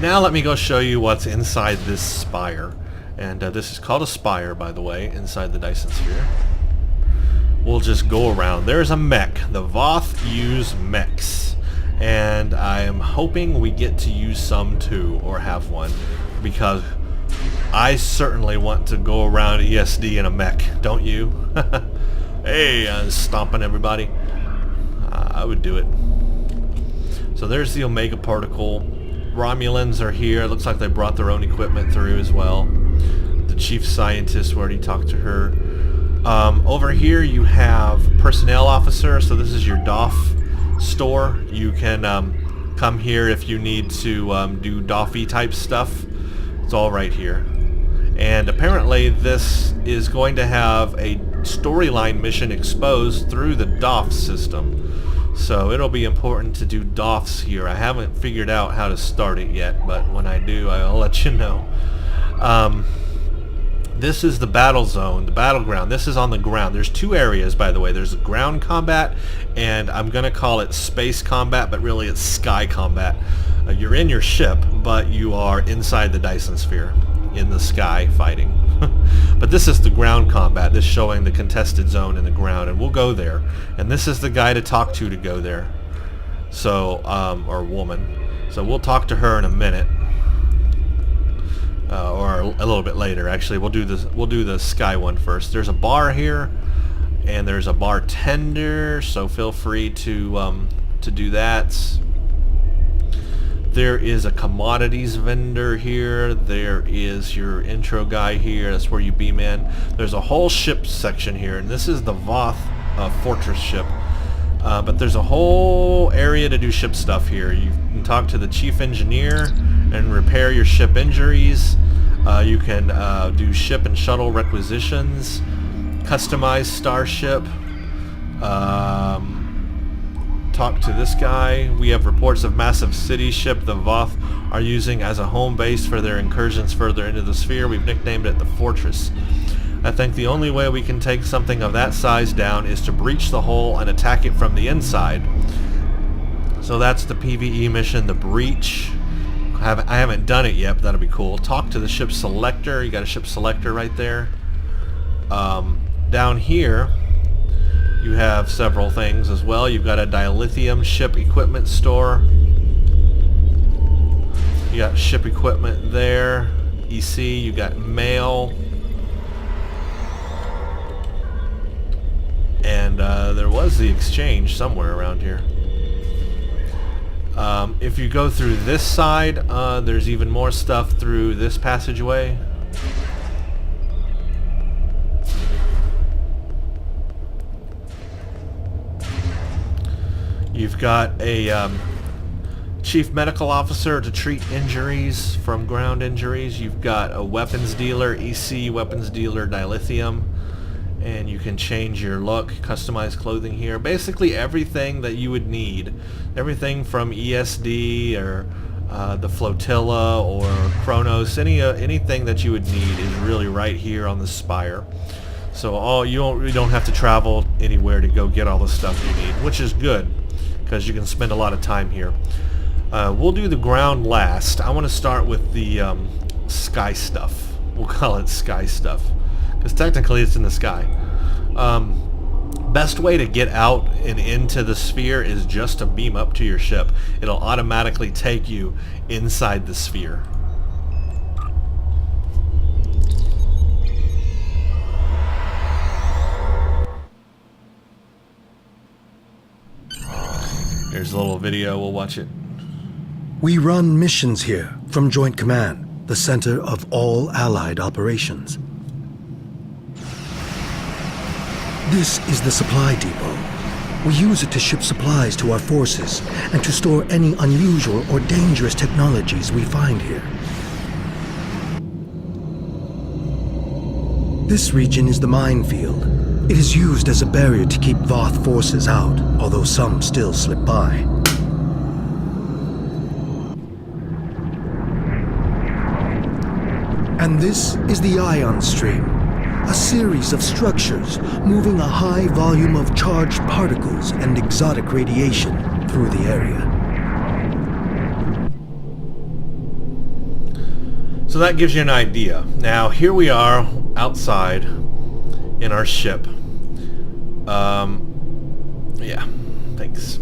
Now let me go show you what's inside this spire. And this is called a spire, by the way, inside the Dyson Sphere. We'll just go around. There's a mech. The Voth use mechs. And I am hoping we get to use some too, or have one. Because I certainly want to go around ESD in a mech, don't you? Hey, stomping everybody. I would do it. So there's the Omega Particle. Romulans are here. It looks like they brought their own equipment through as well. The chief scientist, we already talked to her. Over here you have personnel officer. So this is your DOF store. You can come here if you need to do DOF-y type stuff. It's all right here. And apparently this is going to have a storyline mission exposed through the DOF system. So it'll be important to do DOFs here. I haven't figured out how to start it yet, but when I do, I'll let you know. This is the battle zone, the battleground. This is on the ground. There's two areas, by the way. There's ground combat, and I'm going to call it space combat, but really it's sky combat. You're in your ship, but you are inside the Dyson Sphere, in the sky fighting. But this is the ground combat. This showing the contested zone in the ground, and we'll go there. And this is the guy to talk to go there. So, or woman. So we'll talk to her in a minute, or a little bit later. Actually, we'll do this. We'll do the sky one first. There's a bar here, and there's a bartender. So feel free to do that. There is a commodities vendor here. There is your intro guy here. That's where you beam in. There's a whole ship section here, and this is the Voth fortress ship. But there's a whole area to do ship stuff here. You can talk to the chief engineer and repair your ship injuries. You can do ship and shuttle requisitions, customize starship. Talk to this guy. We have reports of massive city ship the Voth are using as a home base for their incursions further into the sphere. We've nicknamed it the Fortress. I think the only way we can take something of that size down is to breach the hull and attack it from the inside. So that's the PvE mission, the breach. I haven't done it yet, but that'll be cool. Talk to the ship selector. You got a ship selector right there. Down here you have several things as well. You've got a dilithium ship equipment store. You got ship equipment there. EC, you got mail. And there was the exchange somewhere around here. If you go through this side, there's even more stuff through this passageway. You've got a chief medical officer to treat injuries from ground injuries. You've got a weapons dealer, EC weapons dealer, dilithium. And you can change your look, customize clothing here. Basically everything that you would need. Everything from ESD or the Flotilla or Kronos, anything that you would need is really right here on the Spire. So you don't have to travel anywhere to go get all the stuff you need, which is good because you can spend a lot of time here. We'll do the ground last. I want to start with the sky stuff. We'll call it sky stuff because technically it's in the sky. Best way to get out and into the sphere is just to beam up to your ship. It'll automatically take you inside the sphere. Here's a little video, we'll watch it. We run missions here from Joint Command, the center of all Allied operations. This is the supply depot. We use it to ship supplies to our forces and to store any unusual or dangerous technologies we find here. This region is the minefield. It is used as a barrier to keep Voth forces out, although some still slip by. And this is the ion stream, a series of structures moving a high volume of charged particles and exotic radiation through the area. So that gives you an idea. Now here we are outside in our ship. Yeah, thanks.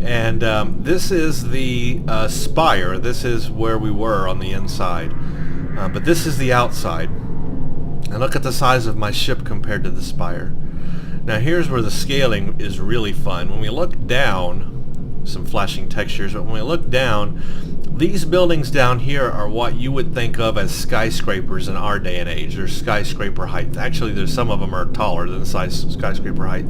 And this is the spire. This is where we were on the inside. But this is the outside. And look at the size of my ship compared to the spire. Now here's where the scaling is really fun. When we look down, some flashing textures, but when we look down, these buildings down here are what you would think of as skyscrapers in our day and age. They're skyscraper height. Actually, there's some of them are taller than skyscraper height.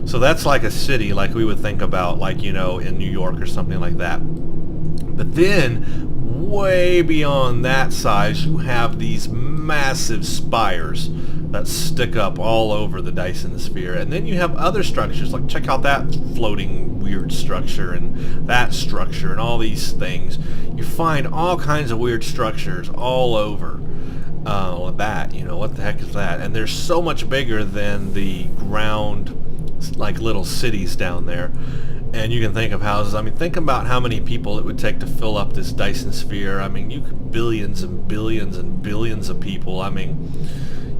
So that's like a city, like we would think about, like, you know, in New York or something like that. But then, way beyond that size, you have these massive spires that stick up all over the Dyson Sphere. And then you have other structures, like check out that floating weird structure and that structure and all these things. You find all kinds of weird structures all over that, you know, what the heck is that? And they're so much bigger than the ground, like little cities down there. And you can think of houses. I mean, think about how many people it would take to fill up this Dyson Sphere. I mean, you could billions and billions and billions of people. I mean,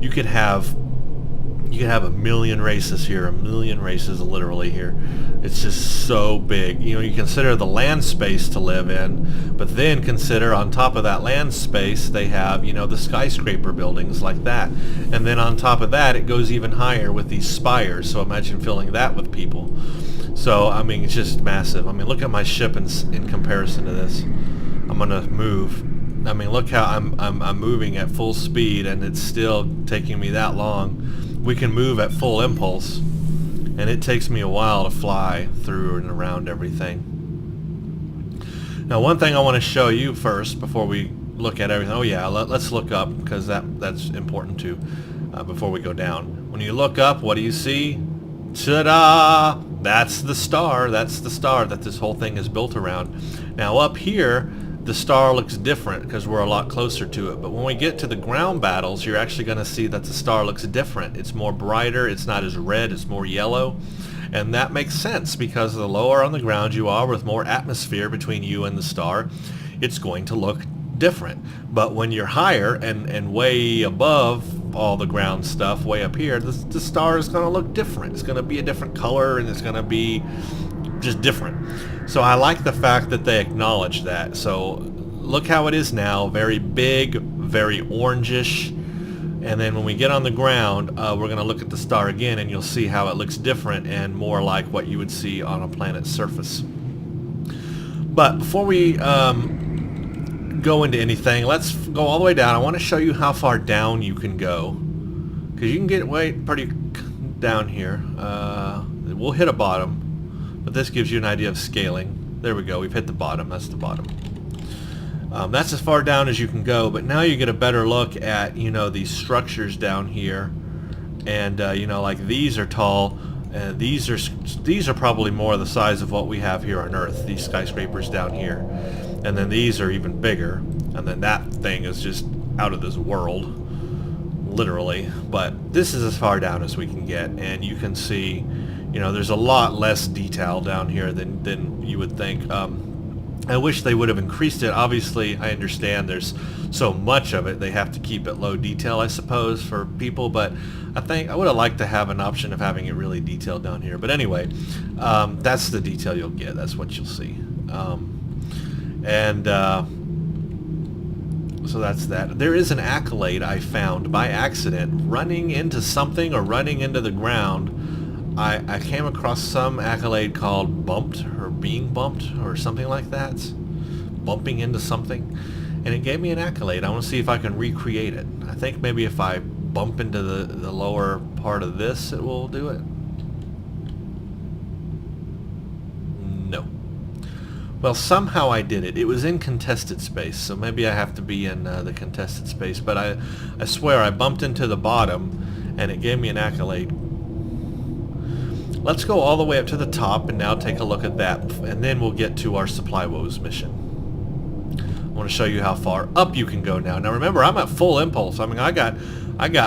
you could have a million races here, a million races literally here. It's just so big. You know, you consider the land space to live in, but then consider on top of that land space they have, you know, the skyscraper buildings like that. And then on top of that it goes even higher with these spires. So imagine filling that with people. So, I mean, it's just massive. I mean, look at my ship in comparison to this. I'm gonna move. I mean, look how I'm moving at full speed, and it's still taking me that long. We can move at full impulse, and it takes me a while to fly through and around everything. Now, one thing I want to show you first before we look at everything. Oh yeah, let's look up, because that's important too. Before we go down, when you look up, what do you see? Ta-da! That's the star. That's the star that this whole thing is built around. Now up here, the star looks different because we're a lot closer to it. But when we get to the ground battles, you're actually going to see that the star looks different. It's more brighter. It's not as red. It's more yellow. And that makes sense, because the lower on the ground you are, with more atmosphere between you and the star, it's going to look different. But when you're higher and way above all the ground stuff, way up here, the star is going to look different. It's going to be a different color, and it's going to be just different. So I like the fact that they acknowledge that. So look how it is now, very big, very orangish. And then when we get on the ground, we're going to look at the star again, and you'll see how it looks different and more like what you would see on a planet's surface. But before we go into anything, let's go all the way down. I want to show you how far down you can go, because you can get way pretty down here. We'll hit a bottom, but this gives you an idea of scaling. There we go. We've hit the bottom. That's the bottom. That's as far down as you can go, but now you get a better look at, you know, these structures down here. And you know, like these are tall. These are probably more the size of what we have here on Earth, these skyscrapers down here. And then these are even bigger, and then that thing is just out of this world, literally. But this is as far down as we can get, and you can see, you know, there's a lot less detail down here than you would think. I wish they would have increased it. Obviously, I understand there's so much of it, they have to keep it low detail, I suppose, for people, but I think I would have liked to have an option of having it really detailed down here. But anyway, that's the detail you'll get. That's what you'll see. So that's that. There is an accolade I found by accident running into something or running into the ground. I came across some accolade called bumped or being bumped or something like that. Bumping into something. And it gave me an accolade. I want to see if I can recreate it. I think maybe if I bump into the lower part of this, it will do it. No. Well, somehow I did it. It was in contested space, so maybe I have to be in the contested space. But I swear I bumped into the bottom, and it gave me an accolade. Let's go all the way up to the top and now take a look at that, and then we'll get to our Supply Woes mission. I want to show you how far up you can go now. Now remember, I'm at full impulse. I mean, I got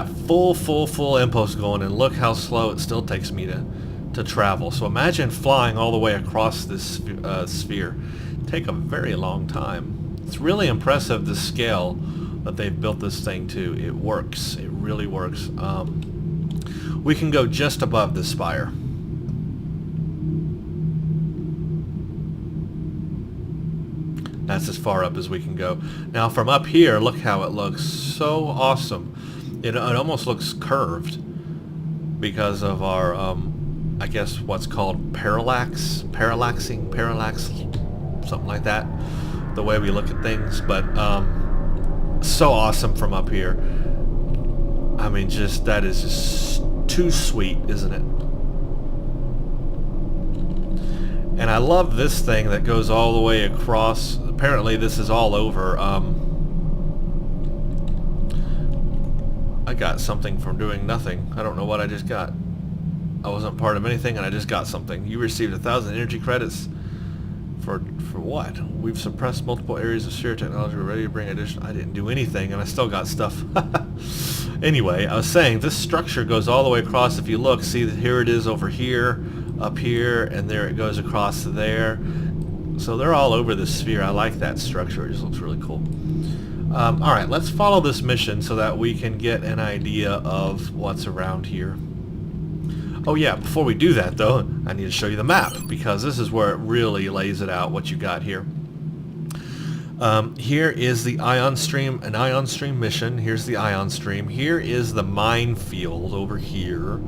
full impulse going, and look how slow it still takes me to travel. So imagine flying all the way across this sphere. It'd take a very long time. It's really impressive the scale that they've built this thing to. It works. It really works. We can go just above this spire. That's as far up as we can go. Now from up here, look how it looks. So awesome. It almost looks curved because of our, I guess what's called parallax, something like that. The way we look at things. But so awesome from up here. I mean, just that is just too sweet, isn't it? And I love this thing that goes all the way across. Apparently this is all over. I got something from doing nothing. I don't know what I just got. I wasn't part of anything and I just got something. You received 1,000 energy credits for what? We've suppressed multiple areas of sphere technology. We're ready to bring additional... I didn't do anything and I still got stuff. Anyway, I was saying this structure goes all the way across. If you look, see that here it is over here, up here, and there it goes across to there. So they're all over the sphere. I like that structure. It just looks really cool. Alright, let's follow this mission so that we can get an idea of what's around here. Oh yeah, before we do that though, I need to show you the map, because this is where it really lays it out what you got here. Here is the ion stream, an ion stream mission. Here's the ion stream. Here is the minefield over here.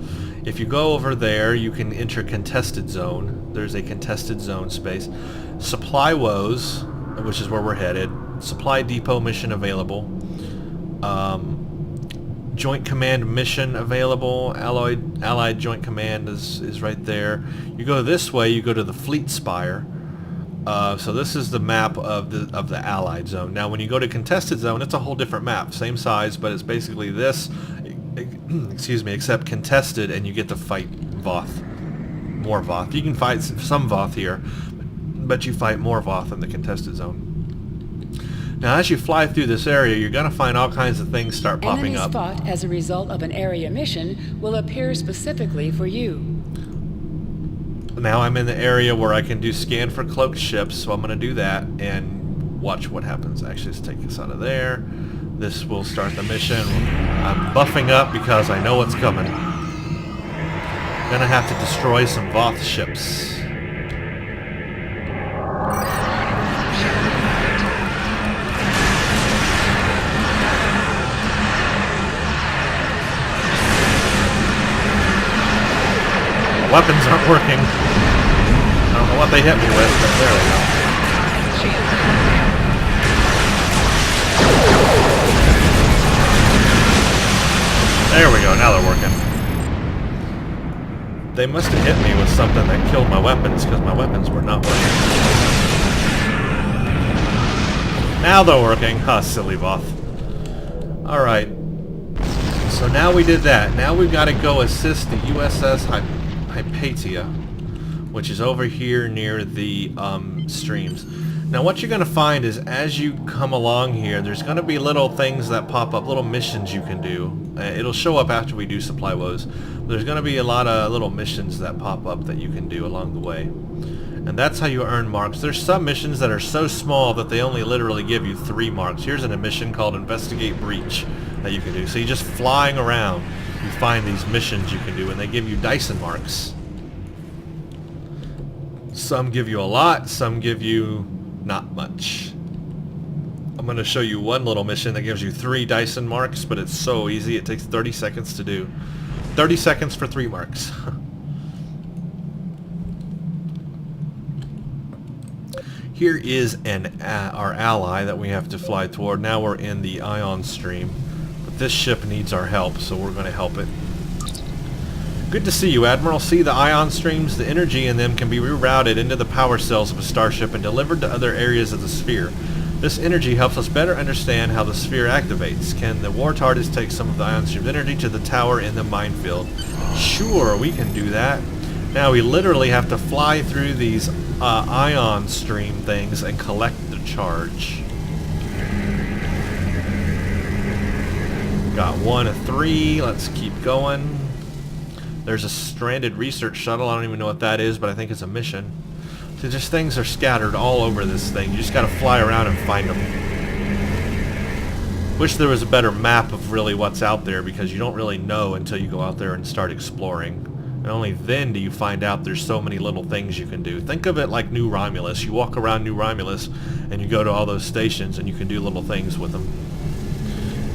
If you go over there, you can enter contested zone. There's a contested zone space. Supply woes, which is where we're headed. Supply depot mission available. Joint command mission available. Allied joint command is right there. You go this way, you go to the fleet spire. So this is the map of the Allied zone. Now when you go to contested zone, it's a whole different map. Same size, but it's basically this, excuse me, except contested, and you get to fight Voth. More Voth. You can fight some Voth here, but you fight more Voth in the contested zone. Now as you fly through this area, you're going to find all kinds of things start popping up. Enemies fought as a result of an area mission will appear specifically for you. Now I'm in the area where I can do scan for cloaked ships, so I'm going to do that and watch what happens. Actually, let's take this out of there. This will start the mission. I'm buffing up because I know what's coming. Gonna have to destroy some Voth ships. Weapons aren't working. I don't know what they hit me with, but there we go. There we go, now they're working. They must have hit me with something that killed my weapons, because my weapons were not working. Now they're working. Huh, silly Voth. Alright. So now we did that. Now we've got to go assist the USS Hypatia, which is over here near the streams. Now what you're going to find is as you come along here, there's going to be little things that pop up, little missions you can do. It'll show up after we do supply woes. There's going to be a lot of little missions that pop up that you can do along the way. And that's how you earn marks. There's some missions that are so small that they only literally give you 3 marks. Here's a mission called Investigate Breach that you can do. So you're just flying around. You find these missions you can do, and they give you Dyson marks. Some give you a lot, some give you not much. I'm going to show you one little mission that gives you 3 Dyson marks, but it's so easy, it takes 30 seconds to do. 30 seconds for 3 marks. Here is our ally that we have to fly toward. Now we're in the ion stream. But this ship needs our help, so we're going to help it. Good to see you, Admiral. See the ion streams? The energy in them can be rerouted into the power cells of a starship and delivered to other areas of the sphere. This energy helps us better understand how the sphere activates. Can the war TARDIS take some of the ion stream's energy to the tower in the minefield? Sure, we can do that. Now we literally have to fly through these ion stream things and collect the charge. Got 1 of 3. Let's keep going. There's a stranded research shuttle. I don't even know what that is, but I think it's a mission. So just things are scattered all over this thing. You just gotta fly around and find them. Wish there was a better map of really what's out there, because you don't really know until you go out there and start exploring. And only then do you find out there's so many little things you can do. Think of it like New Romulus. You walk around New Romulus and you go to all those stations and you can do little things with them.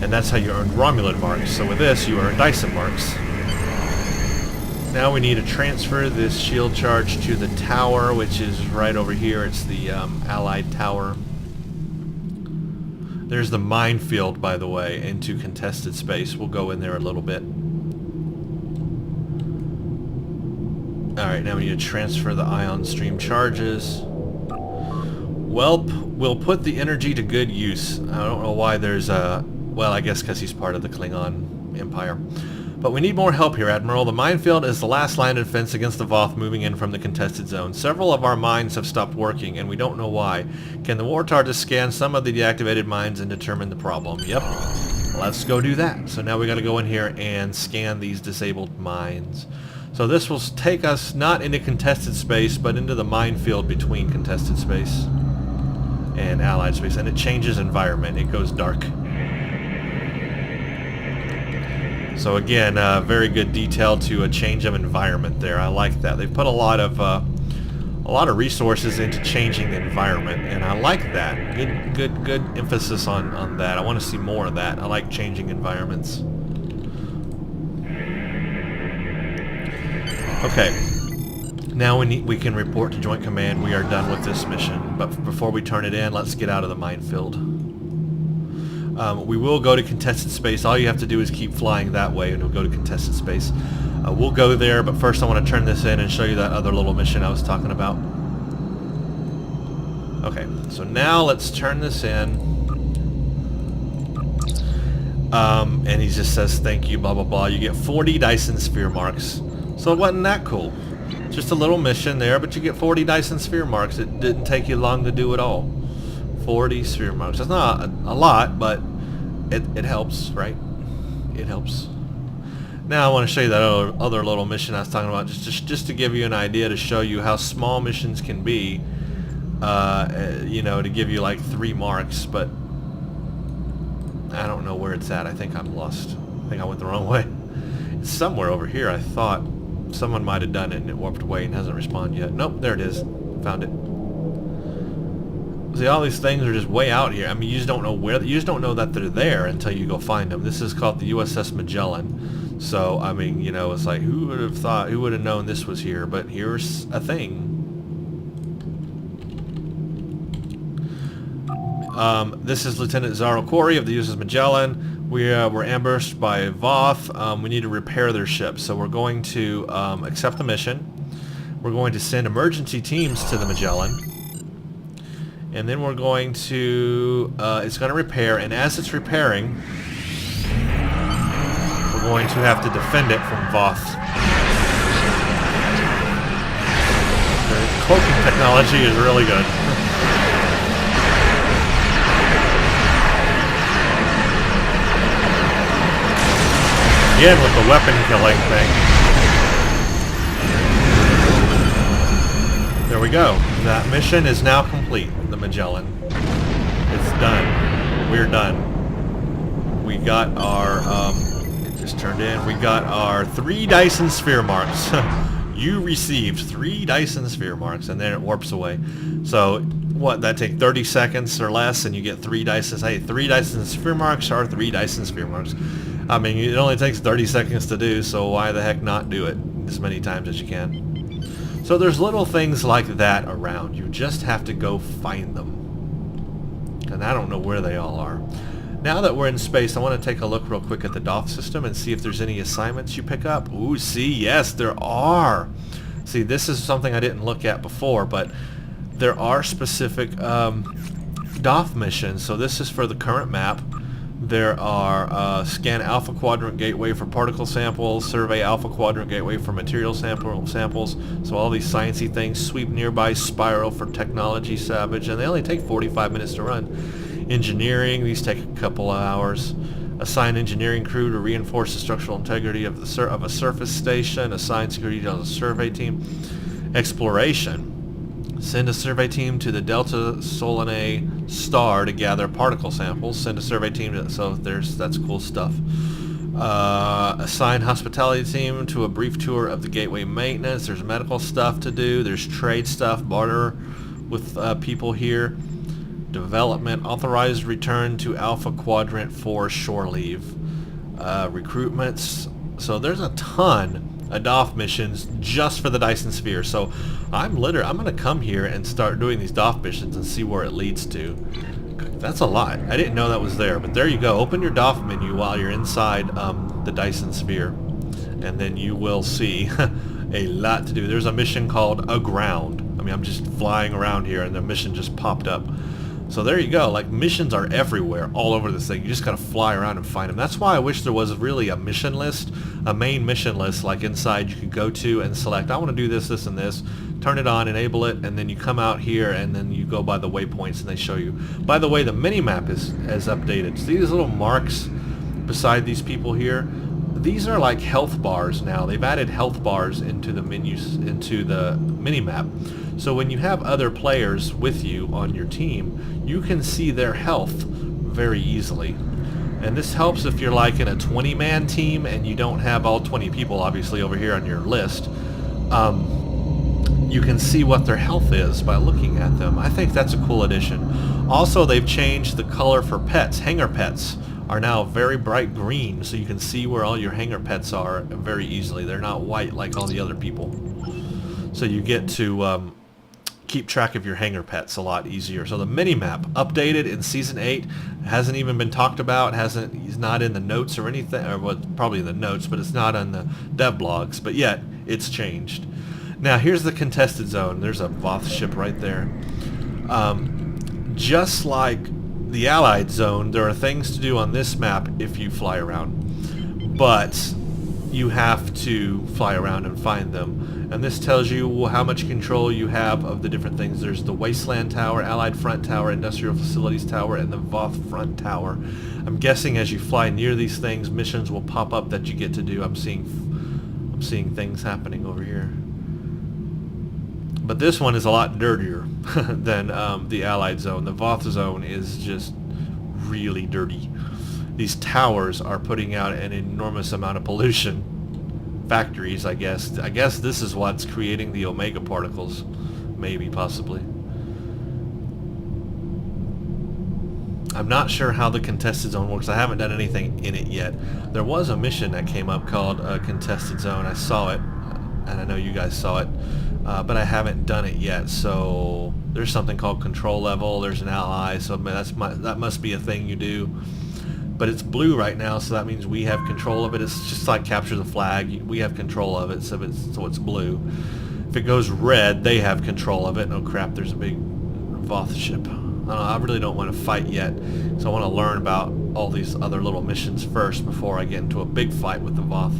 And that's how you earn Romulan marks. So with this, you earn Dyson marks. Now we need to transfer this shield charge to the tower, which is right over here. It's the Allied Tower. There's the minefield, by the way, into contested space. We'll go in there a little bit. Alright, now we need to transfer the ion stream charges. Welp will put the energy to good use. I don't know why there's a... Well, I guess because he's part of the Klingon Empire. But we need more help here, Admiral. The minefield is the last line of defense against the Voth moving in from the contested zone. Several of our mines have stopped working, and we don't know why. Can the war TARDIS scan some of the deactivated mines and determine the problem? Yep. Let's go do that. So now we got to go in here and scan these disabled mines. So this will take us not into contested space, but into the minefield between contested space and allied space. And it changes environment. It goes dark. So again, very good detail to a change of environment there. I like that. They've put a lot of resources into changing the environment, and I like that. Good emphasis on that. I want to see more of that. I like changing environments. Okay. Now we can report to Joint Command. We are done with this mission. But before we turn it in, let's get out of the minefield. We will go to contested space. All you have to do is keep flying that way and we'll go to contested space. We'll go there, but first I want to turn this in and show you that other little mission I was talking about. Okay, so now let's turn this in. And he just says thank you, blah blah blah. You get 40 Dyson Sphere marks. So it wasn't that cool. Just a little mission there, but you get 40 Dyson Sphere marks. It didn't take you long to do it all. 40 sphere marks. That's not a lot, but it helps, right? It helps. Now I want to show you that other little mission I was talking about, just to give you an idea, to show you how small missions can be. You know, to give you like 3 marks, but I don't know where it's at. I think I'm lost. I think I went the wrong way. It's somewhere over here. I thought someone might have done it and it warped away and hasn't responded yet. Nope, there it is. Found it. See, all these things are just way out here. I mean, you just don't know where. You just don't know that they're there until you go find them. This is called the USS Magellan. So, I mean, you know, it's like, who would have thought? Who would have known this was here? But here's a thing. This is Lieutenant Zaro Corey of the USS Magellan. We're ambushed by Voth. We need to repair their ship. So we're going to accept the mission. We're going to send emergency teams to the Magellan. And then we're going to, it's going to repair, and as it's repairing, we're going to have to defend it from Voth. The cloaking technology is really good. Again with the weapon killing thing. There we go. That mission is now complete. The Magellan. It's done. We're done. We got our, it just turned in. We got our 3 Dyson Sphere marks. You received 3 Dyson Sphere marks, and then it warps away. So, what, that take 30 seconds or less, and you get 3 Dyson, hey, 3 Dyson Sphere marks are 3 Dyson Sphere marks. I mean, it only takes 30 seconds to do, so why the heck not do it as many times as you can? So there's little things like that around. You just have to go find them. And I don't know where they all are. Now that we're in space, I want to take a look real quick at the DOF system and see if there's any assignments you pick up. Ooh, see, yes, there are. See, this is something I didn't look at before, but there are specific DOF missions. So this is for the current map. There are scan Alpha Quadrant Gateway for particle samples, survey Alpha Quadrant Gateway for material samples. So all these sciencey things, sweep nearby spiral for technology salvage, and they only take 45 minutes to run. Engineering, these take a couple of hours. Assign engineering crew to reinforce the structural integrity of a surface station. Assign security to a survey team. Exploration. Send a survey team to the Delta Solanae star to gather particle samples. Send a survey team to, so that's cool stuff. Assign hospitality team to a brief tour of the gateway maintenance. There's medical stuff to do. There's trade stuff, barter with people here. Development, authorized return to Alpha Quadrant for shore leave. Recruitments. So there's a ton of DOF missions just for the Dyson Sphere. So I'm going to come here and start doing these DOF missions and see where it leads to. That's a lot. I didn't know that was there, but there you go. Open your DOF menu while you're inside the Dyson Sphere, and then you will see a lot to do. There's a mission called Aground. I mean, I'm just flying around here, and the mission just popped up. So there you go. Like, missions are everywhere, all over this thing. You just gotta fly around and find them. That's why I wish there was really a mission list, a main mission list, like inside you could go to and select, I want to do this, this, and this. Turn it on, enable it, and then you come out here, and then you go by the waypoints, and they show you. By the way, the mini-map has updated. See these little marks beside these people here? These are like health bars now. They've added health bars into the menus, into the mini-map. So when you have other players with you on your team, you can see their health very easily. And this helps if you're like in a 20-man team and you don't have all 20 people obviously over here on your list. You can see what their health is by looking at them. I think that's a cool addition. Also, they've changed the color for pets. Hangar pets are now very bright green, so you can see where all your hangar pets are very easily. They're not white like all the other people. So you get to keep track of your hangar pets a lot easier. So the mini-map updated in Season 8 hasn't even been talked about, it's not in the notes or anything, or well, probably in the notes, but it's not on the dev blogs, but yet it's changed. Now here's the contested zone. There's a Voth ship right there. Just like the Allied zone, there are things to do on this map if you fly around, but you have to fly around and find them. And this tells you how much control you have of the different things. There's the Wasteland Tower, Allied Front Tower, Industrial Facilities Tower, and the Voth Front Tower. I'm guessing as you fly near these things, missions will pop up that you get to do. I'm seeing things happening over here. But this one is a lot dirtier than the Allied zone. The Voth zone is just really dirty. These towers are putting out an enormous amount of pollution. Factories, I guess. I guess this is what's creating the Omega particles. Maybe, possibly. I'm not sure how the contested zone works. I haven't done anything in it yet. There was a mission that came up called Contested Zone. I saw it, and I know you guys saw it, but I haven't done it yet. So there's something called Control Level. There's an ally, so that must be a thing you do. But it's blue right now, so that means we have control of it. It's just like Capture the Flag. We have control of it, so it's blue. If it goes red, they have control of it. Oh crap, there's a big Voth ship. I really don't want to fight yet, so I want to learn about all these other little missions first before I get into a big fight with the Voth.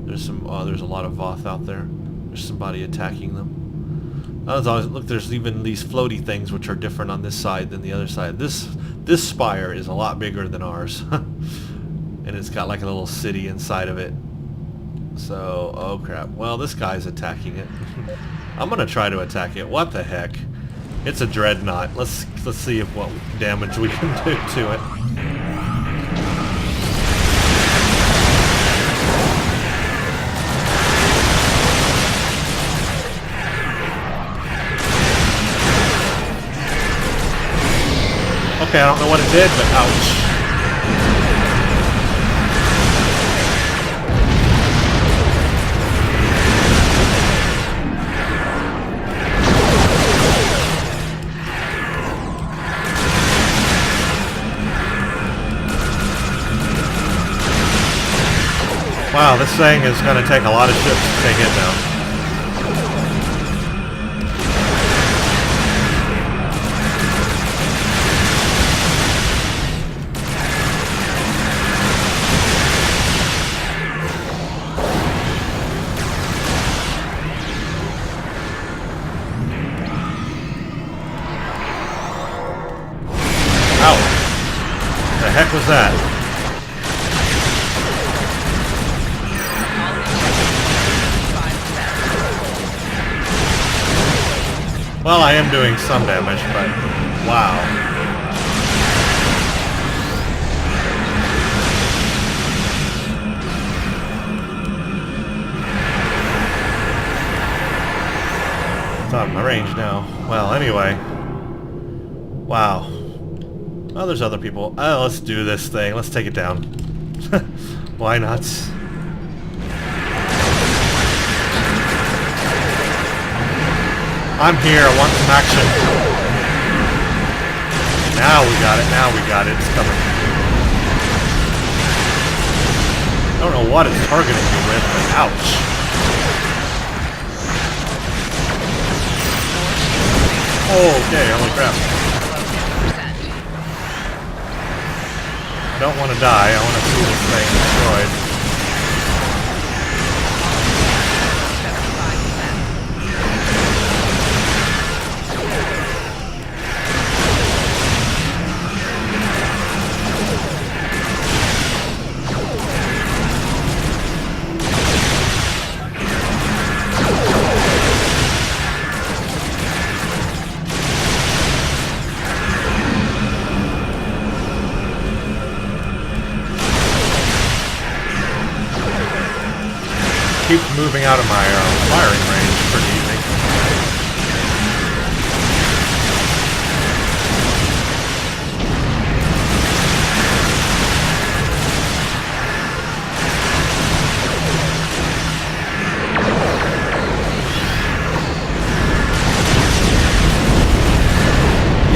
There's a lot of Voth out there. There's somebody attacking them. Look, there's even these floaty things which are different on this side than the other side. This spire is a lot bigger than ours. And it's got like a little city inside of it. So, oh crap. Well, this guy's attacking it. I'm gonna try to attack it. What the heck? It's a dreadnought. Let's see if what damage we can do to it. Okay, I don't know what it did, but ouch. Wow, this thing is going to take a lot of ships to take it down. Ow! The heck was that? Well, I am doing some damage, but wow. It's out of my range now. Well, anyway. Wow. Oh, there's other people. Oh, let's do this thing. Let's take it down. Why not? I'm here. I want some action. Now we got it. Now we got it. It's coming. I don't know what it's targeting me with, but ouch. Okay, holy crap. I don't want to die. I want to see this thing destroyed. Keeps moving out of my firing range pretty easy.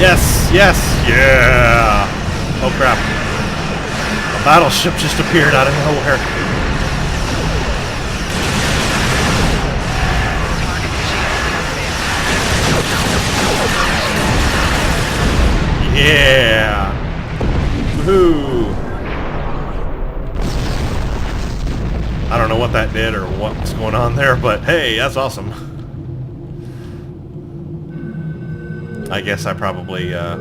Yes, yes, yeah! Oh crap. A battleship just appeared out of nowhere. Yeah! Woohoo! I don't know what that did or what's going on there, but hey, that's awesome. I guess I probably, I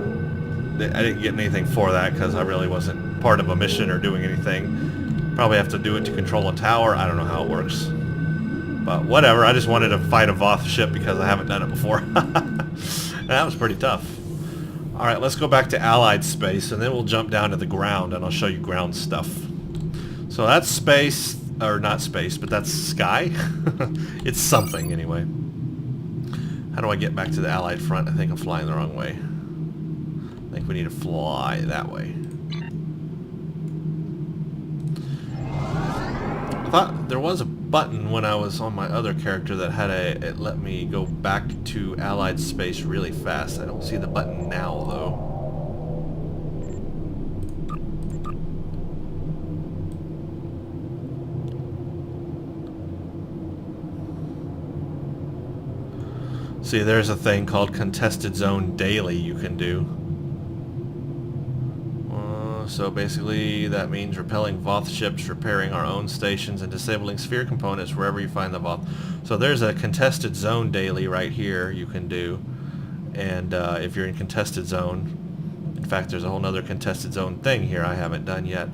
didn't get anything for that because I really wasn't part of a mission or doing anything. Probably have to do it to control a tower. I don't know how it works. But whatever, I just wanted to fight a Voth ship because I haven't done it before. And that was pretty tough. Alright, let's go back to Allied space, and then we'll jump down to the ground, and I'll show you ground stuff. So that's space, or not space, but that's sky. It's something, anyway. How do I get back to the Allied front? I think I'm flying the wrong way. I think we need to fly that way. I thought there was a button when I was on my other character that had it let me go back to Allied space really fast. I don't see the button now though. See, there's a thing called Contested Zone Daily you can do. So basically that means repelling Voth ships, repairing our own stations, and disabling sphere components wherever you find the Voth. So there's a Contested Zone Daily right here you can do. And if you're in Contested Zone, in fact there's a whole other Contested Zone thing here I haven't done yet.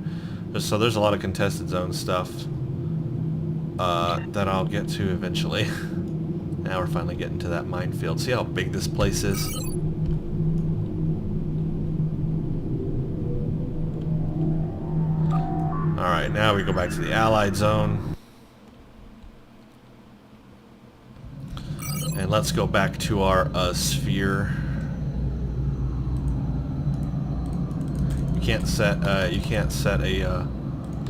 So there's a lot of Contested Zone stuff that I'll get to eventually. Now we're finally getting to that minefield. See how big this place is? Alright, now we go back to the Allied zone. And let's go back to our sphere. You can't set a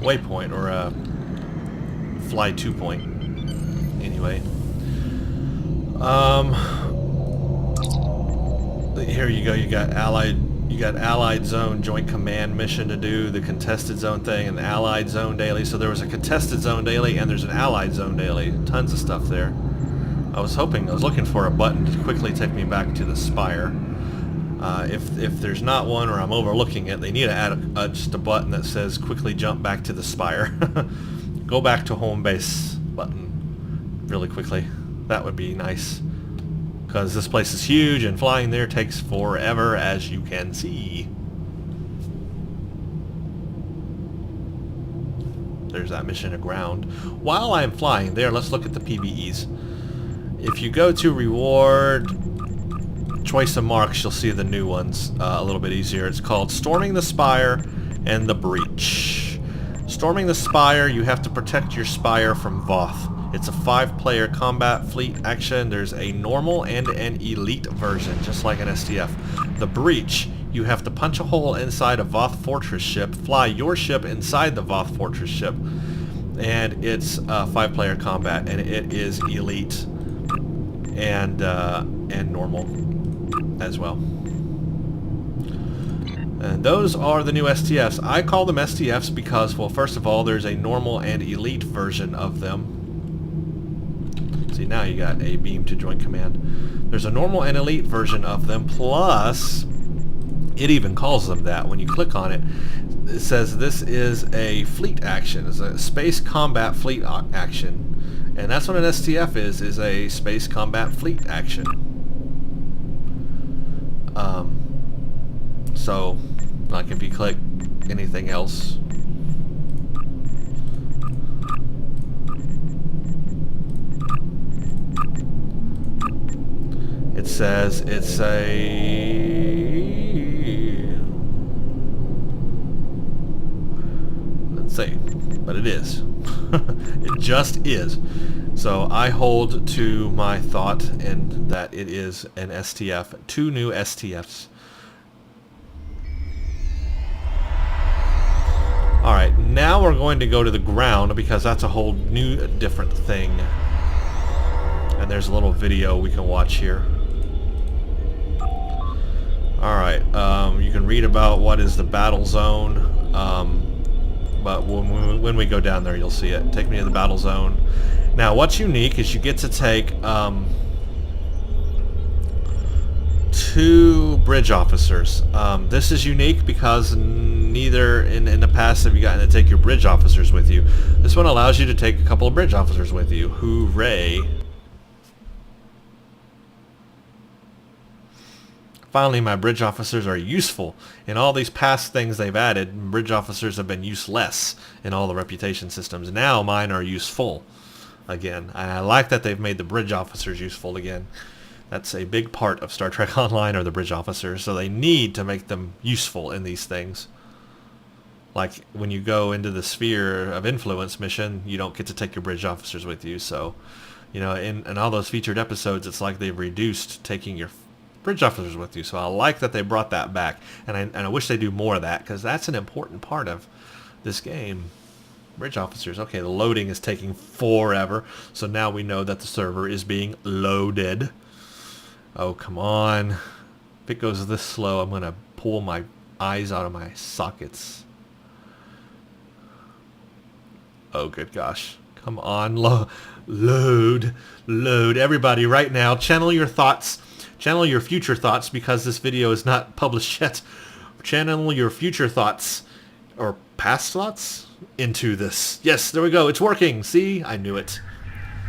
waypoint or a fly to point. Anyway. Here you go, you got Allied Zone Joint Command mission to do, the Contested Zone thing, and the Allied Zone Daily. So there was a Contested Zone Daily and there's an Allied Zone Daily. Tons of stuff there. I was looking for a button to quickly take me back to the Spire. If there's not one or I'm overlooking it, they need to add just a button that says quickly jump back to the Spire. Go back to home base button really quickly. That would be nice. Because this place is huge and flying there takes forever, as you can see. There's that mission aground. While I'm flying there, let's look at the PBEs. If you go to reward choice of marks, you'll see the new ones a little bit easier. It's called Storming the Spire and the Breach. Storming the Spire, you have to protect your spire from Voth. It's a 5-player combat fleet action. There's a normal and an elite version, just like an STF. The Breach, you have to punch a hole inside a Voth Fortress ship, fly your ship inside the Voth Fortress ship, and it's 5-player combat, and it is elite and normal as well. And those are the new STFs. I call them STFs because, well, first of all, there's a normal and elite version of them. See, now you got a beam to join command. There's a normal and elite version of them, plus it even calls them that. When you click on it, it says this is a fleet action. It's a space combat fleet action. And that's what an STF is a space combat fleet action. So, like if you click anything else, it says it's let's see, but it is. It just is. So I hold to my thought and that it is an STF. 2 new STFs. Alright, now we're going to go to the ground because that's a whole new, different thing. And there's a little video we can watch here. Alright, you can read about what is the battle zone, but when we go down there you'll see it. Take me to the battle zone. Now what's unique is you get to take 2 bridge officers. This is unique because neither in the past have you gotten to take your bridge officers with you. This one allows you to take a couple of bridge officers with you. Hooray! Finally, my bridge officers are useful. In all these past things they've added, bridge officers have been useless in all the reputation systems. Now mine are useful again. And I like that they've made the bridge officers useful again. That's a big part of Star Trek Online are the bridge officers, so they need to make them useful in these things. Like when you go into the Sphere of Influence mission, you don't get to take your bridge officers with you. So, you know, in all those featured episodes, it's like they've reduced taking your bridge officers with you. So I like that they brought that back, and I wish they do more of that because that's an important part of this game. Bridge officers. Okay, the loading is taking forever, so now we know that the server is being loaded. Oh, come on. If it goes this slow, I'm going to pull my eyes out of my sockets. Oh, good gosh. Come on, load. Everybody right now, channel your thoughts. Channel your future thoughts because this video is not published yet. Channel your future thoughts, or past thoughts, into this. Yes, there we go. It's working. See? I knew it.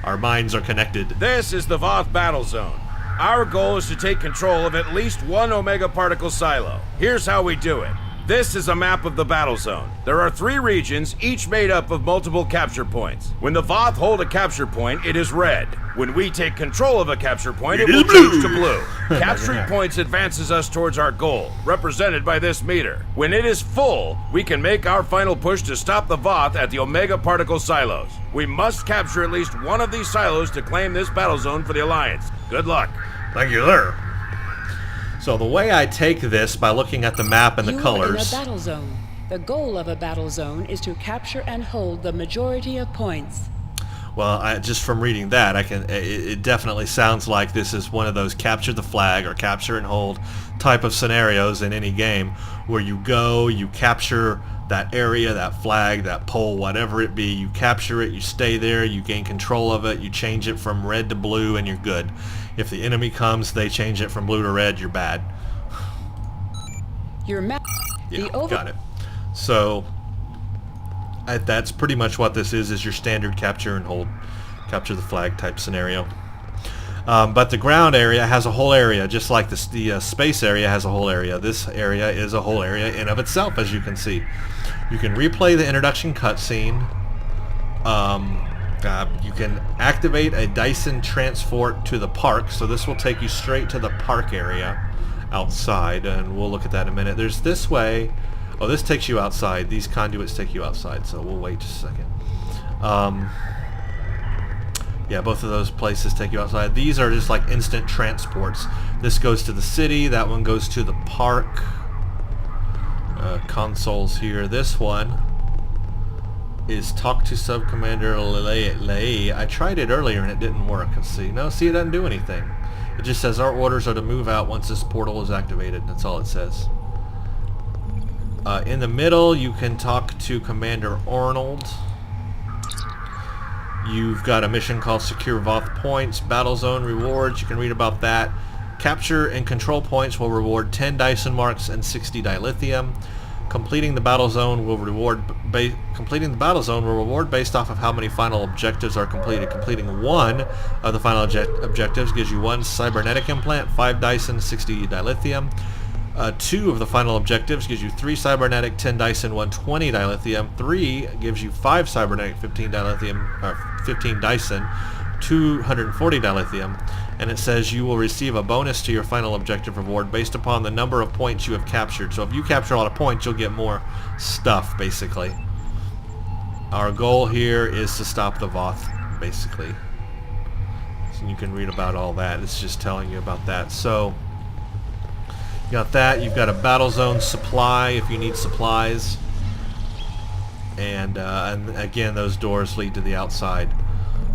Our minds are connected. This is the Voth battle zone. Our goal is to take control of at least 1 Omega particle silo. Here's how we do it. This is a map of the battle zone. There are 3 regions, each made up of multiple capture points. When the Voth hold a capture point, it is red. When we take control of a capture point, it will change to blue. Capturing points advances us towards our goal, represented by this meter. When it is full, we can make our final push to stop the Voth at the Omega particle silos. We must capture at least 1 of these silos to claim this battle zone for the Alliance. Good luck. Thank you, sir. So the way I take this by looking at the map and the colors. You are in a battle zone. The goal of a battle zone is to capture and hold the majority of points. Well, just from reading that, it definitely sounds like this is one of those capture the flag or capture and hold type of scenarios in any game where you go, you capture that area, that flag, that pole, whatever it be, you capture it, you stay there, you gain control of it, you change it from red to blue, and you're good. If the enemy comes, they change it from blue to red, you're bad. Your map. Yeah, got it. So that's pretty much what this is your standard capture and hold, capture the flag type scenario. But the ground area has a whole area, just like the space area has a whole area. This area is a whole area in of itself, as you can see. You can replay the introduction cutscene You can activate a Dyson transport to the park, so this will take you straight to the park area outside, and we'll look at that in a minute. There's this way. Oh, this takes you outside. These conduits take you outside, so we'll wait just a second. Yeah, both of those places take you outside. These are just like instant transports. This goes to the city. That one goes to the park. Consoles here. This one is talk to Sub-Commander Lei. I tried it earlier and it didn't work. See, it doesn't do anything. It just says our orders are to move out once this portal is activated. That's all it says. In the middle, you can talk to Commander Arnold. You've got a mission called Secure Voth Points, Battle Zone rewards. You can read about that. Capture and control points will reward 10 Dyson marks and 60 dilithium. Completing the battle zone will reward based off of how many final objectives are completed. Completing one of the final objectives gives you 1 cybernetic implant, 5 Dyson, 60 dilithium. 2 of the final objectives gives you 3 cybernetic, 10 Dyson, 120 dilithium. 3 gives you 5 cybernetic, 15 dilithium, or 15 Dyson, 240 dilithium. And it says you will receive a bonus to your final objective reward based upon the number of points you have captured. So if you capture a lot of points, you'll get more stuff, basically. Our goal here is to stop the Voth, basically. So you can read about all that. It's just telling you about that. So you got that. You've got a battle zone supply if you need supplies. And again, those doors lead to the outside.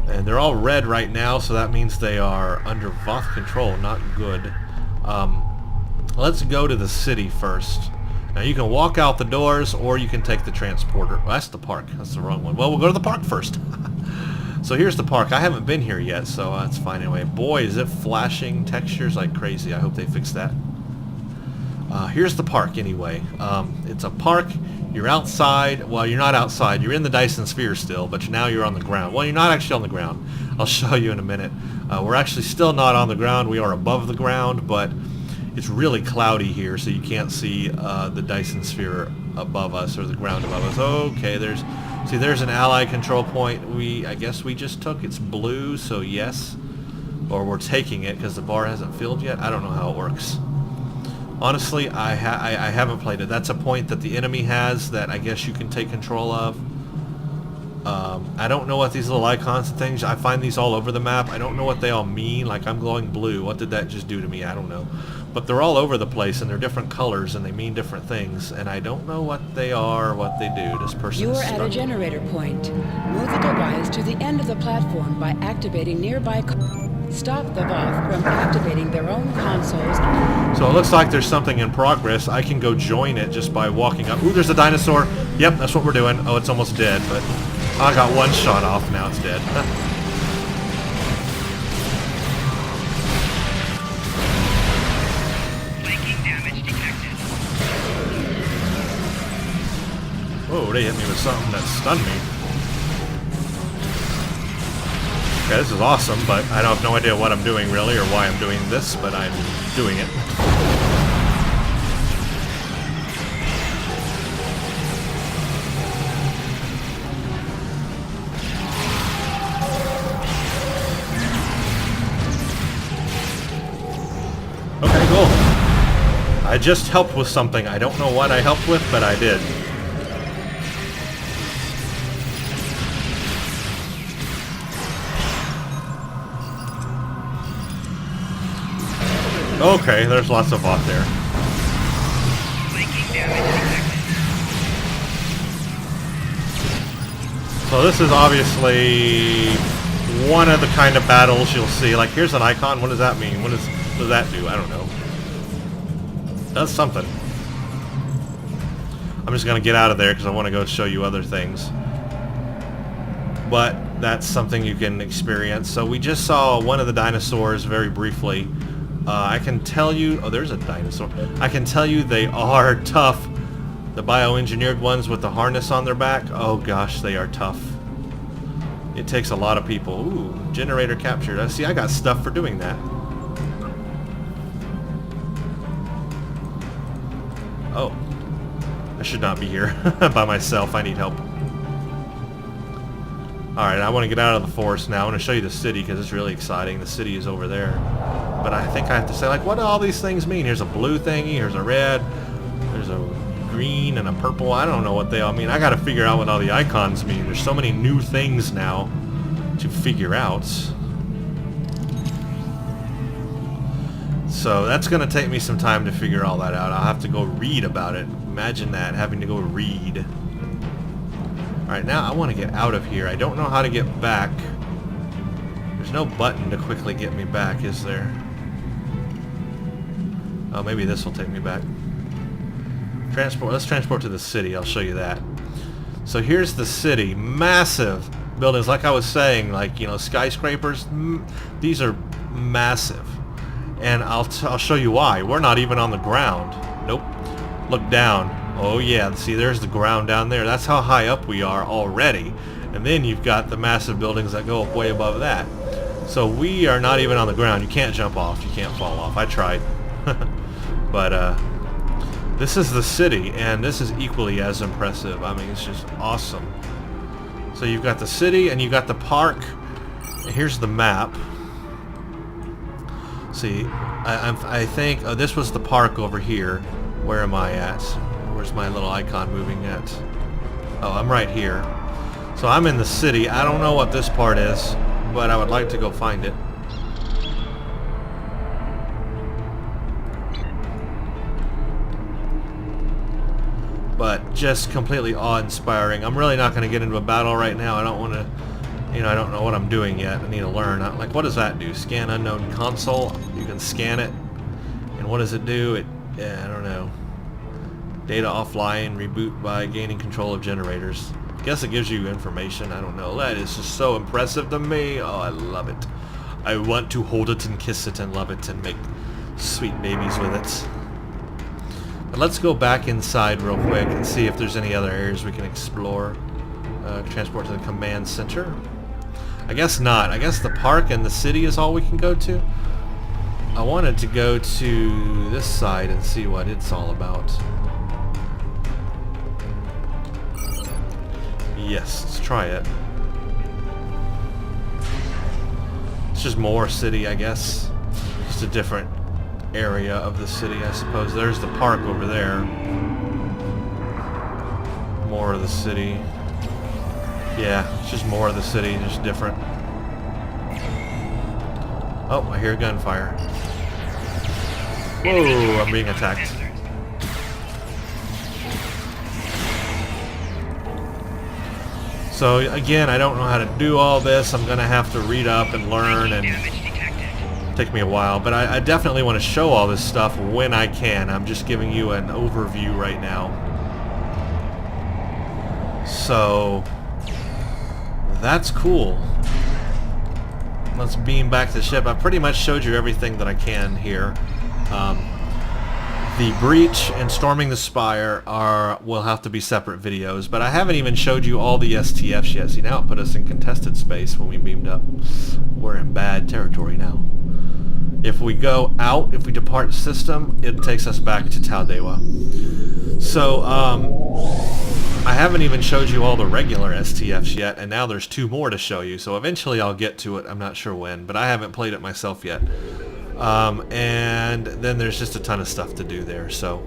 And they're all red right now, so that means they are under Voth control. Not good. Let's go to the city first. Now you can walk out the doors, or you can take the transporter. Well, that's the park. That's the wrong one. Well, we'll go to the park first. So here's the park. I haven't been here yet, so that's fine anyway. Boy, is it flashing textures like crazy. I hope they fix that. Here's the park anyway. It's a park. You're outside. Well, you're not outside. You're in the Dyson Sphere still, but now you're on the ground. Well, you're not actually on the ground. I'll show you in a minute. We're actually still not on the ground. We are above the ground, but it's really cloudy here, so you can't see the Dyson Sphere above us or the ground above us. Okay, there's an ally control point. I guess we just took. It's blue, so yes. Or we're taking it because the bar hasn't filled yet. I don't know how it works. Honestly, I haven't played it. That's a point that the enemy has that I guess you can take control of. I don't know what these little icons and things, I find these all over the map. I don't know what they all mean. Like, I'm glowing blue. What did that just do to me? I don't know. But they're all over the place, and they're different colors, and they mean different things. And I don't know what they are or what they do. This person You is are at a struggling. generator point. Move the device to the end of the platform by activating nearby... Stop the Voth from activating their own consoles. So it looks like there's something in progress. I can go join it just by walking up. Ooh, there's a dinosaur. Yep, that's what we're doing. Oh, it's almost dead, but I got one shot off. Now it's dead. Flanking damage detected. Whoa, they hit me with something that stunned me. Okay, this is awesome, but I have no idea what I'm doing really or why I'm doing this, but I'm doing it. Okay, cool. I just helped with something. I don't know what I helped with, but I did. Okay, there's lots of Voth there. Flanking damage detected. So this is obviously one of the kind of battles you'll see. Like, here's an icon. What does that mean? What does that do? I don't know. It does something. I'm just going to get out of there because I want to go show you other things. But that's something you can experience. So we just saw one of the dinosaurs very briefly. I can tell you... Oh, there's a dinosaur. I can tell you they are tough. The bioengineered ones with the harness on their back. Oh, gosh, they are tough. It takes a lot of people. Ooh, generator captured. See, I got stuff for doing that. Oh. I should not be here by myself. I need help. Alright, I want to get out of the forest now. I want to show you the city because it's really exciting. The city is over there. But I think I have to say, like, what do all these things mean? Here's a blue thingy, here's a red, there's a green and a purple. I don't know what they all mean. I got to figure out what all the icons mean. There's so many new things now to figure out. So that's going to take me some time to figure all that out. I'll have to go read about it. Imagine that, having to go read. Alright, now I want to get out of here. I don't know how to get back. There's no button to quickly get me back, is there? Oh, maybe this will take me back. Transport. Let's transport to the city. I'll show you that. So here's the city. Massive buildings. Like I was saying, like, you know, skyscrapers. These are massive. And I'll show you why. We're not even on the ground. Nope. Look down. Oh yeah, see, there's the ground down there. That's how high up we are already. And then you've got the massive buildings that go up way above that. So we are not even on the ground. You can't jump off. You can't fall off. I tried. But this is the city, and this is equally as impressive. I mean, it's just awesome. So you've got the city, and you've got the park. Here's the map. See, I think this was the park over here. Where am I at? Where's my little icon moving at? Oh, I'm right here. So I'm in the city. I don't know what this part is, but I would like to go find it. But just completely awe-inspiring. I'm really not going to get into a battle right now. I don't want to, you know, I don't know what I'm doing yet. I need to learn. Like, what does that do? Scan unknown console. You can scan it. And what does it do? Yeah, I don't know. Data offline, reboot by gaining control of generators. Guess it gives you information. I don't know. That is just so impressive to me. Oh, I love it. I want to hold it and kiss it and love it and make sweet babies with it. But let's go back inside real quick and see if there's any other areas we can explore. Transport to the command center. I guess not. I guess the park and the city is all we can go to. I wanted to go to this side and see what it's all about. Yes, let's try it. It's just more city, I guess. Just a different area of the city, I suppose. There's the park over there. More of the city. Yeah, it's just more of the city, just different. Oh, I hear gunfire. Whoa, I'm being attacked. So again, I don't know how to do all this. I'm going to have to read up and learn, and take me a while. But I definitely want to show all this stuff when I can. I'm just giving you an overview right now. So that's cool. Let's beam back to the ship. I pretty much showed you everything that I can here. The breach and storming the spire will have to be separate videos, but I haven't even showed you all the STFs yet. See, now it put us in contested space when we beamed up. We're in bad territory now. If we go out, if we depart the system, it takes us back to Taldewa. So, I haven't even showed you all the regular STFs yet, and now there's 2 more to show you, so eventually I'll get to it. I'm not sure when, but I haven't played it myself yet. And then there's just a ton of stuff to do there, so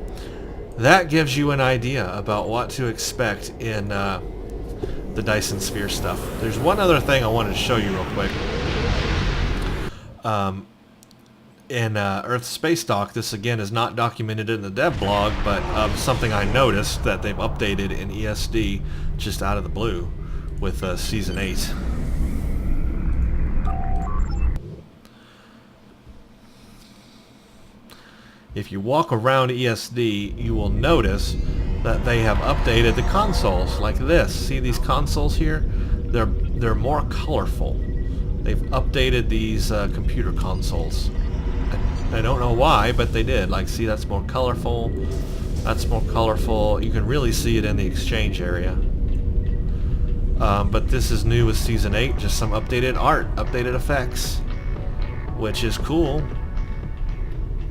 that gives you an idea about what to expect in the Dyson Sphere stuff. There's one other thing I wanted to show you real quick. In Earth Space Dock, this again is not documented in the dev blog, but something I noticed that they've updated in ESD just out of the blue with Season 8. If you walk around ESD, you will notice that they have updated the consoles like this. See these consoles here? They're more colorful. They've updated these computer consoles. I don't know why, but they did. Like, see, that's more colorful. That's more colorful. You can really see it in the exchange area. But this is new with Season 8. Just some updated art, updated effects, which is cool.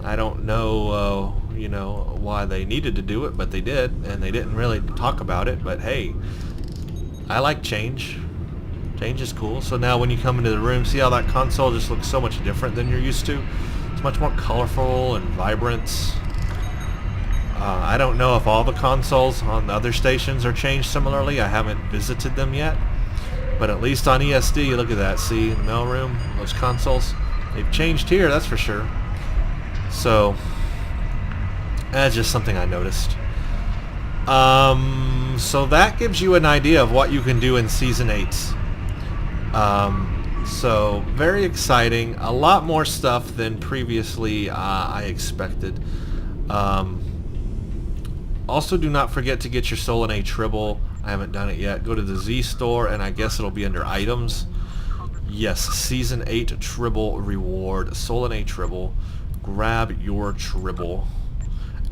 I don't know, you know, why they needed to do it, but they did, and they didn't really talk about it. But hey, I like change. Change is cool. So now when you come into the room, see how that console just looks so much different than you're used to? It's much more colorful and vibrant. I don't know if all the consoles on the other stations are changed similarly. I haven't visited them yet. But at least on ESD, look at that. See, in the mailroom, those consoles. They've changed here, that's for sure. So, that's just something I noticed. So that gives you an idea of what you can do in Season 8. So, very exciting. A lot more stuff than previously I expected. Also, do not forget to get your Solon A Tribble. I haven't done it yet. Go to the Z store, and I guess it'll be under items. Yes, Season 8 Tribble reward. Solon A Tribble. Grab your Tribble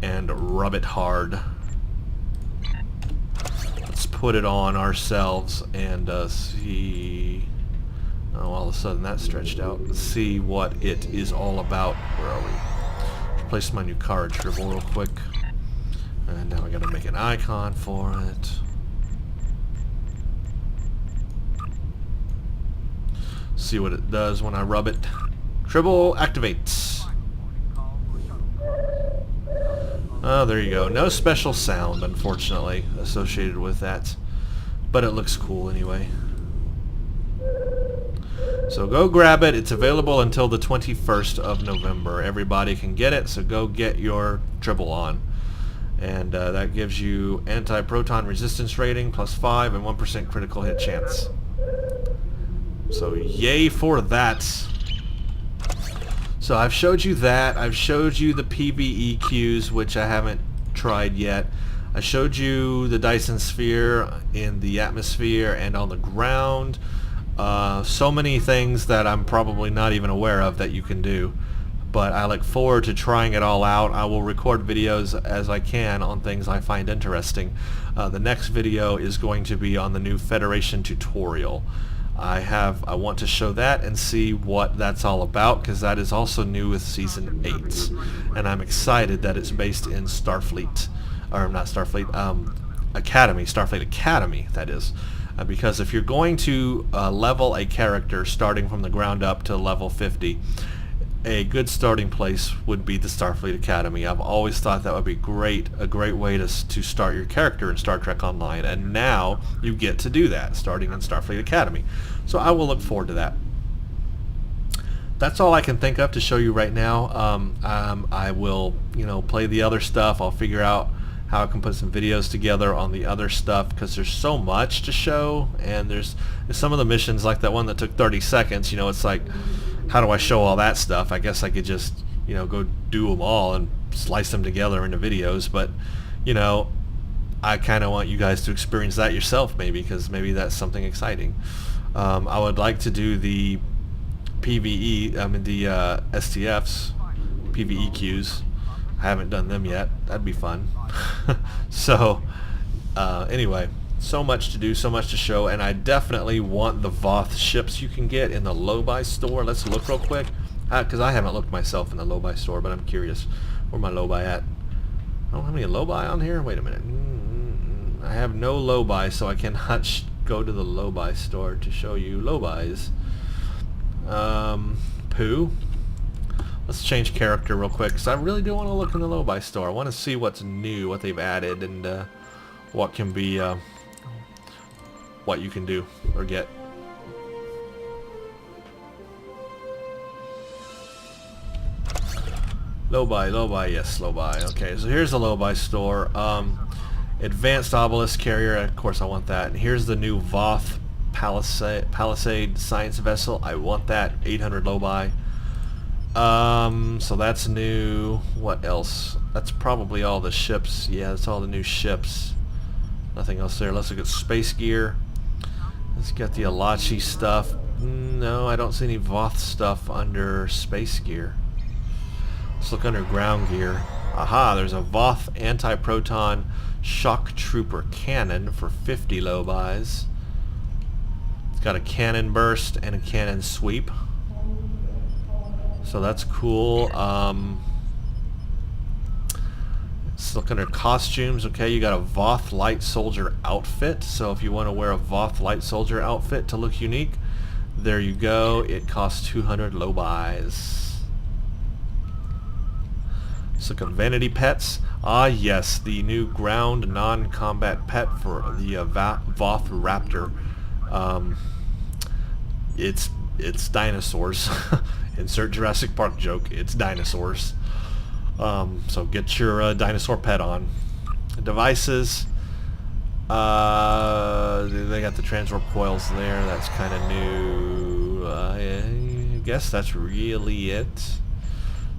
and rub it hard. Let's put it on ourselves and see... Oh, all of a sudden that stretched out. Let's see what it is all about. Where are we? Replace my new card Tribble real quick. And now I gotta make an icon for it. See what it does when I rub it. Tribble activates. Oh, there you go. No special sound, unfortunately, associated with that. But it looks cool anyway. So go grab it. It's available until the 21st of November. Everybody can get it, so go get your Tribble on. And that gives you anti-proton resistance rating +5 and 1% critical hit chance. So yay for that. So I've showed you that. I've showed you the PvE which I haven't tried yet. I showed you the Dyson Sphere in the atmosphere and on the ground. So many things that I'm probably not even aware of that you can do. But I look forward to trying it all out. I will record videos as I can on things I find interesting. The next video is going to be on the new Federation tutorial. I want to show that and see what that's all about, because that is also new with Season 8. And I'm excited that it's based in Starfleet. Or not Starfleet, Academy. Starfleet Academy, that is. Because if you're going to level a character starting from the ground up to level 50, a good starting place would be the Starfleet Academy. I've always thought that would be a great way to start your character in Star Trek Online, and now you get to do that, starting in Starfleet Academy. So I will look forward to that. That's all I can think of to show you right now. I will, play the other stuff. I'll figure out how I can put some videos together on the other stuff, because there's so much to show, and there's some of the missions, like that one that took 30 seconds, it's like, how do I show all that stuff? I guess I could just, go do them all and slice them together into videos, but, I kind of want you guys to experience that yourself, maybe, because maybe that's something exciting. I would like to do the PvE, the STFs, PvE queues. I haven't done them yet. That'd be fun. So, anyway, so much to do, so much to show, and I definitely want the Voth ships you can get in the low-buy store. Let's look real quick, because I haven't looked myself in the low-buy store, but I'm curious. Where my low-buy at? I don't have any low-buy on here? Wait a minute. I have no low-buy, so I cannot go to the low-buy store to show you low-buys. Pooh. Let's change character real quick, because I really do want to look in the low-buy store. I want to see what's new, what they've added, and what can be, what you can do or get. Low-buy, yes, low-buy. Okay, so here's the low-buy store. Advanced Obelisk Carrier, of course I want that. And here's the new Voth Palisade Science Vessel. I want that, 800 low-buy. So that's new. What else? That's probably all the ships. Yeah, that's all the new ships. Nothing else there. Let's look at space gear. Let's get the Alachi stuff. No, I don't see any Voth stuff under space gear. Let's look under ground gear. Aha, there's a Voth anti-proton shock trooper cannon for 50 low buys. It's got a cannon burst and a cannon sweep. So that's cool. Let's look under costumes. Okay, you got a Voth Light Soldier outfit. So if you want to wear a Voth Light Soldier outfit to look unique, there you go. It costs 200 low buys. Let's look at vanity pets. Ah yes, the new ground non-combat pet for the Voth Raptor. It's dinosaurs. Insert Jurassic Park joke. It's dinosaurs. So get your dinosaur pet on. Devices. They got the transwarp coils there. That's kind of new. I guess that's really it.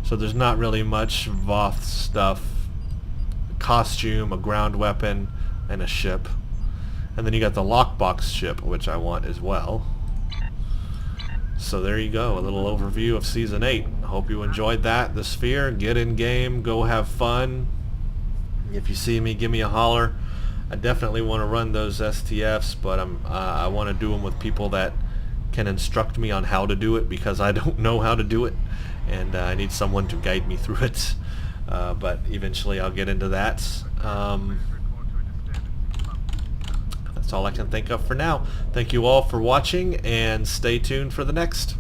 So there's not really much Voth stuff. A costume, a ground weapon, and a ship. And then you got the lockbox ship, which I want as well. So there you go, a little overview of Season 8. Hope you enjoyed that. The Sphere, get in game, go have fun. If you see me, give me a holler. I definitely want to run those STFs, but I want to do them with people that can instruct me on how to do it, because I don't know how to do it, and I need someone to guide me through it. But eventually I'll get into that. That's all I can think of for now. Thank you all for watching, and stay tuned for the next.